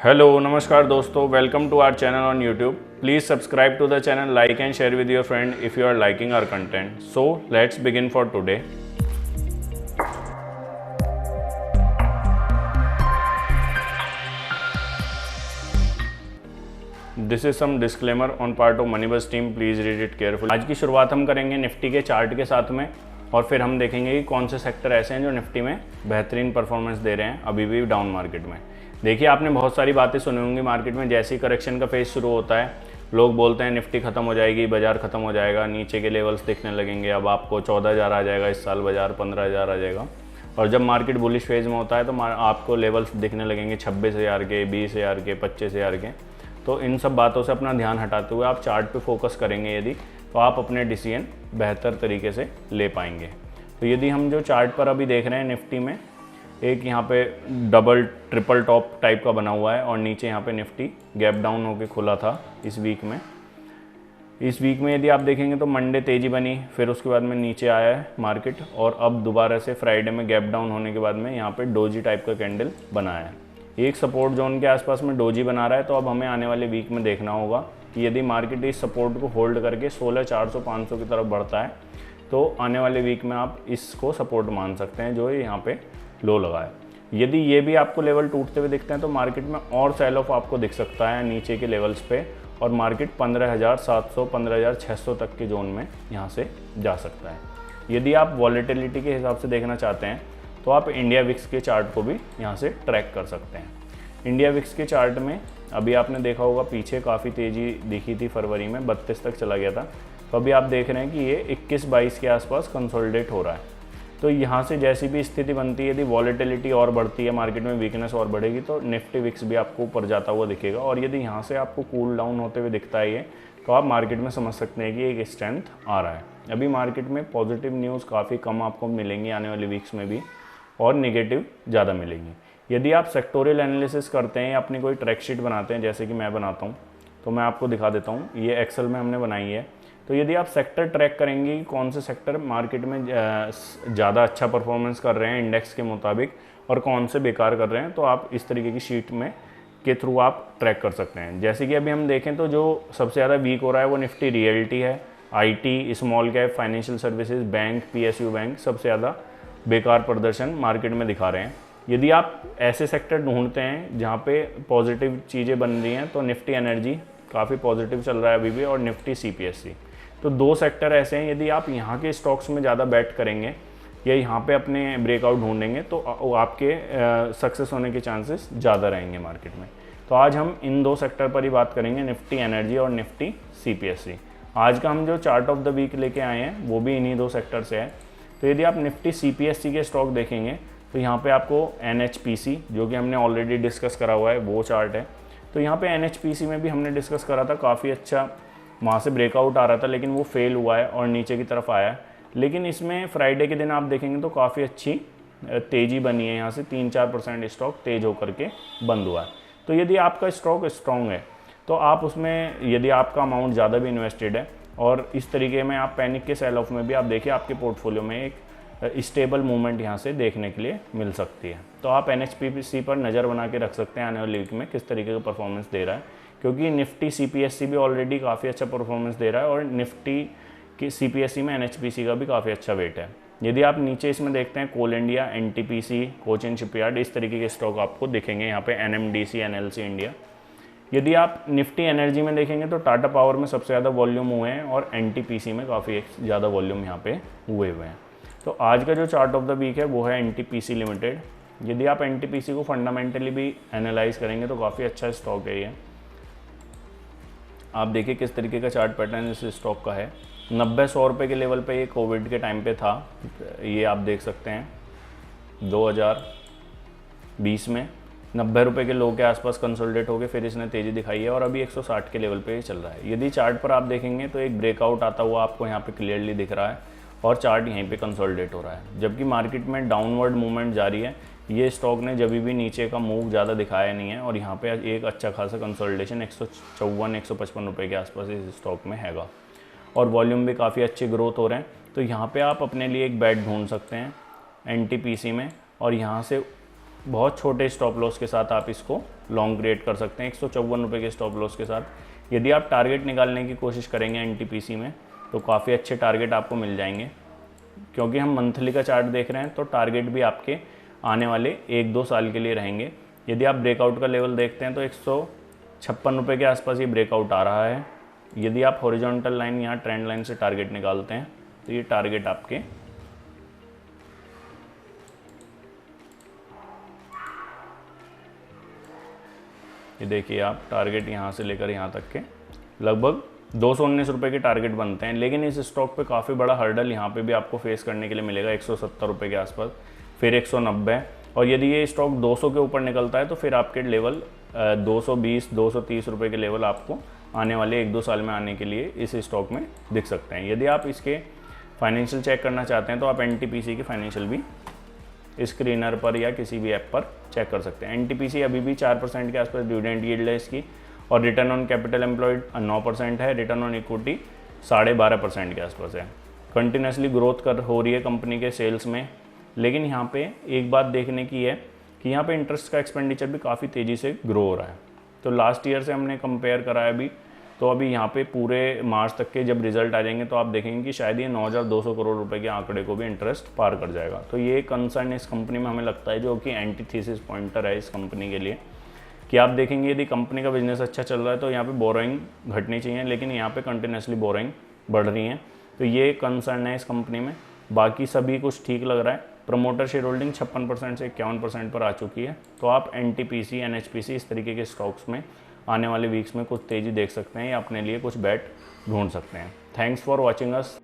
Hello नमस्कार दोस्तों, welcome to our channel on YouTube. Please subscribe to the channel, like and share with your friend if you are liking our content. So let's begin for today. This is some disclaimer on part of Moneybus team, please read it careful. आज की शुरुआत हम करेंगे Nifty के chart के साथ में, और फिर हम देखेंगे कि कौन से सेक्टर ऐसे हैं जो निफ्टी में बेहतरीन परफॉर्मेंस दे रहे हैं अभी भी डाउन मार्केट में। देखिए, आपने बहुत सारी बातें सुनी होंगी मार्केट में। जैसे ही करेक्शन का फेज शुरू होता है, लोग बोलते हैं निफ्टी खत्म हो जाएगी, बाजार खत्म हो जाएगा, नीचे के लेवल्स दिखने लगेंगे, अब आपको 14,000 आ जाएगा इस साल, बाजार 15,000 आ जाएगा। और जब मार्केट बुलिश फेज में होता है तो आपको लेवल्स दिखने लगेंगे 26,000 के, 20,000 के, 25,000 के। तो इन सब बातों से अपना ध्यान हटाते हुए आप चार्ट पे फोकस करेंगे यदि, तो आप अपने डिसीजन बेहतर तरीके से ले पाएंगे। तो यदि हम जो चार्ट पर अभी देख रहे हैं निफ्टी में, एक यहाँ पे डबल ट्रिपल टॉप टाइप का बना हुआ है और नीचे यहाँ पे निफ्टी गैप डाउन होके खुला था इस वीक में। इस वीक में यदि आप देखेंगे तो मंडे तेज़ी बनी, फिर उसके बाद में नीचे आया है मार्केट, और अब दोबारा से फ्राइडे में गैप डाउन होने के बाद में यहाँ पे डोजी टाइप का कैंडल बनाया है। एक सपोर्ट जोन के आसपास में डोजी बना रहा है। तो अब हमें आने वाले वीक में देखना होगा कि यदि मार्केट इस सपोर्ट को होल्ड करके 16,400-500 की तरफ बढ़ता है तो आने वाले वीक में आप इसको सपोर्ट मान सकते हैं, जो यहाँ पे लो लगा है। यदि ये भी आपको लेवल टूटते हुए दिखते हैं तो मार्केट में और सेल ऑफ आपको दिख सकता है नीचे के लेवल्स पे, और मार्केट 15,700 15,600 तक के जोन में यहाँ से जा सकता है। यदि आप वॉलेटिलिटी के हिसाब से देखना चाहते हैं तो आप इंडिया विक्स के चार्ट को भी यहाँ से ट्रैक कर सकते हैं। इंडिया विक्स के चार्ट में अभी आपने देखा होगा पीछे काफ़ी तेज़ी दिखी थी, फरवरी में 32 तक चला गया था। तो अभी आप देख रहे हैं कि ये 21-22 के आसपास कंसोलिडेट हो रहा है। तो यहाँ से जैसी भी स्थिति बनती है, यदि वॉलेटिलिटी और बढ़ती है, मार्केट में वीकनेस और बढ़ेगी, तो निफ्टी विक्स भी आपको ऊपर जाता हुआ दिखेगा। और यदि यहाँ से आपको कूल डाउन होते हुए दिखता है ये, तो आप मार्केट में समझ सकते हैं कि एक स्ट्रेंथ आ रहा है। अभी मार्केट में पॉजिटिव न्यूज़ काफ़ी कम आपको मिलेंगी आने वाले वीक्स में भी, और नेगेटिव ज़्यादा मिलेंगी। यदि आप सेक्टोरियल एनालिसिस करते हैं या अपनी कोई ट्रैक शीट बनाते हैं, जैसे कि मैं बनाता हूँ, तो मैं आपको दिखा देता हूँ। ये एक्सेल में हमने बनाई है। तो यदि आप सेक्टर ट्रैक करेंगे कि कौन से सेक्टर मार्केट में ज़्यादा अच्छा परफॉर्मेंस कर रहे हैं इंडेक्स के मुताबिक और कौन से बेकार कर रहे हैं, तो आप इस तरीके की शीट में के थ्रू आप ट्रैक कर सकते हैं। जैसे कि अभी हम देखें तो जो सबसे ज़्यादा वीक हो रहा है वो निफ्टी रियल्टी है, IT, small cap, financial services, bank, PSU bank सबसे ज़्यादा बेकार प्रदर्शन मार्केट में दिखा रहे हैं। यदि आप ऐसे सेक्टर ढूंढते हैं जहाँ पे पॉजिटिव चीज़ें बन रही हैं, तो निफ्टी एनर्जी काफ़ी पॉजिटिव चल रहा है अभी भी, और निफ्टी सीपीएससी। तो दो सेक्टर ऐसे हैं, यदि आप यहाँ के स्टॉक्स में ज़्यादा बैट करेंगे या यहाँ पे अपने ब्रेकआउट ढूंढेंगे तो आपके सक्सेस होने के चांसेस ज़्यादा रहेंगे मार्केट में। तो आज हम इन दो सेक्टर पर ही बात करेंगे, निफ्टी एनर्जी और निफ्टी सीपीएससी। आज का हम जो चार्ट ऑफ द वीक लेके आए हैं वो भी इन्हीं दो सेक्टर से है। तो यदि आप निफ्टी सीपीएससी के स्टॉक देखेंगे तो यहाँ पे आपको एनएचपीसी, जो कि हमने ऑलरेडी डिस्कस करा हुआ है, वो चार्ट है। तो यहाँ पे एनएचपीसी में भी हमने डिस्कस करा था, काफ़ी अच्छा वहाँ से ब्रेकआउट आ रहा था, लेकिन वो फेल हुआ है और नीचे की तरफ आया है। लेकिन इसमें फ्राइडे के दिन आप देखेंगे तो काफ़ी अच्छी तेज़ी बनी है, यहाँ से 3-4% स्टॉक तेज होकर के बंद हुआ है। तो यदि आपका स्टॉक स्ट्रॉन्ग है तो आप उसमें, यदि आपका अमाउंट ज़्यादा भी इन्वेस्टेड है और इस तरीके में आप पैनिक के सेल ऑफ में भी आप देखिए आपके पोर्टफोलियो में एक स्टेबल मूवमेंट यहाँ से देखने के लिए मिल सकती है। तो आप एनएचपीसी पर नज़र बना के रख सकते हैं आने वाले वीक में किस तरीके का परफॉर्मेंस दे रहा है, क्योंकि निफ्टी सीपीएससी भी ऑलरेडी काफ़ी अच्छा परफॉर्मेंस दे रहा है और निफ्टी की सीपीएससी में एनएचपीसी का भी काफ़ी अच्छा वेट है। यदि आप नीचे इसमें देखते हैं कोल इंडिया, एनटीपीसी, कोचिन शिपयार्ड, इस तरीके के स्टॉक आपको दिखेंगे यहाँ पे, एनएमडीसी, एनएलसी इंडिया। यदि आप निफ्टी एनर्जी में देखेंगे तो टाटा पावर में सबसे ज़्यादा वॉल्यूम हुए हैं और एनटीपीसी में काफ़ी ज़्यादा वॉल्यूम यहाँ पे हुए हैं। तो आज का जो चार्ट ऑफ द वीक है वो है एनटीपीसी लिमिटेड। यदि आप एनटीपीसी को फंडामेंटली भी एनालाइज करेंगे तो काफ़ी अच्छा स्टॉक है ये। आप देखिए किस तरीके का चार्ट पैटर्न इस स्टॉक का है। 90-100 रुपये के लेवल पे ये कोविड के टाइम पे था, ये आप देख सकते हैं 2020 में 90 रुपये के लो के आसपास कंसोलिडेट हो गए, फिर इसने तेज़ी दिखाई है और अभी 160 के लेवल पे चल रहा है। यदि चार्ट पर आप देखेंगे तो एक ब्रेकआउट आता हुआ आपको यहाँ पे क्लियरली दिख रहा है और चार्ट यहीं पे कंसोलिडेट हो रहा है, जबकि मार्केट में डाउनवर्ड मूवमेंट जारी है। ये स्टॉक ने जब भी नीचे का मूव ज़्यादा दिखाया नहीं है और यहाँ पे एक अच्छा खासा कंसोलिडेशन 154-155 रुपये के आसपास इस स्टॉक में हैगा, और वॉल्यूम भी काफ़ी अच्छे ग्रोथ हो रहे हैं। तो यहाँ पे आप अपने लिए एक बैट ढूंढ सकते हैं एनटीपीसी में, और यहाँ से बहुत छोटे स्टॉप लॉस के साथ आप इसको लॉन्ग क्रिएट कर सकते हैं 154 रुपये के स्टॉप लॉस के साथ। यदि आप टारगेट निकालने की कोशिश करेंगे एनटीपीसी में तो काफ़ी अच्छे टारगेट आपको मिल जाएंगे। क्योंकि हम मंथली का चार्ट देख रहे हैं तो टारगेट भी आपके आने वाले 1-2 साल के लिए रहेंगे। यदि आप ब्रेकआउट का लेवल देखते हैं तो 156 रुपये के आसपास ये ब्रेकआउट आ रहा है। यदि आप हॉरिजॉन्टल लाइन यहाँ ट्रेंड लाइन से टारगेट निकालते हैं तो ये टारगेट आपके ये देखिए आप टारगेट यहाँ से लेकर यहाँ तक के लगभग 219 रुपये के टारगेट बनते हैं। लेकिन इस स्टॉक पे काफ़ी बड़ा हर्डल यहाँ पे भी आपको फेस करने के लिए मिलेगा 170 रुपये के आसपास, फिर 190, और यदि ये स्टॉक 200 के ऊपर निकलता है तो फिर आपके लेवल 220-230 रुपये के लेवल आपको आने वाले 1-2 साल में आने के लिए इस स्टॉक में दिख सकते हैं। यदि आप इसके फाइनेंशियल चेक करना चाहते हैं तो आप एनटीपीसी की फाइनेंशियल भी स्क्रीनर पर या किसी भी ऐप पर चेक कर सकते हैं। एनटीपीसी अभी भी 4% के आसपास डिविडेंड यील्ड है इसकी, और रिटर्न ऑन कैपिटल एम्प्लॉयड 9% है, रिटर्न ऑन इक्विटी 12.5% के आसपास है। कंटिन्यूसली ग्रोथ हो रही है कंपनी के सेल्स में। लेकिन यहाँ पे एक बात देखने की है कि यहाँ पे इंटरेस्ट का एक्सपेंडिचर भी काफ़ी तेज़ी से ग्रो हो रहा है। तो लास्ट ईयर से हमने कंपेयर करा है अभी, तो अभी यहाँ पे पूरे मार्च तक के जब रिजल्ट आ जाएंगे तो आप देखेंगे कि शायद ये 9,200 करोड़ रुपए के आंकड़े को भी इंटरेस्ट पार कर जाएगा। तो ये कंसर्न इस कंपनी में हमें लगता है, जो कि एंटीथीसिस पॉइंटर है इस कंपनी के लिए, कि आप देखेंगे यदि कंपनी का बिजनेस अच्छा चल रहा है तो यहाँ पे बोरोइंग घटनी चाहिए, लेकिन यहाँ पे कंटिन्यूसली बोरोइंग बढ़ रही है। तो ये कंसर्न है इस कंपनी में। बाकी सभी कुछ ठीक लग रहा है। प्रमोटर शेयर होल्डिंग 56% से 51% पर आ चुकी है। तो आप एनटीपीसी, एनएचपीसी इस तरीके के स्टॉक्स में आने वाले वीक्स में कुछ तेज़ी देख सकते हैं या अपने लिए कुछ बेट ढूंढ सकते हैं। Thanks for watching us.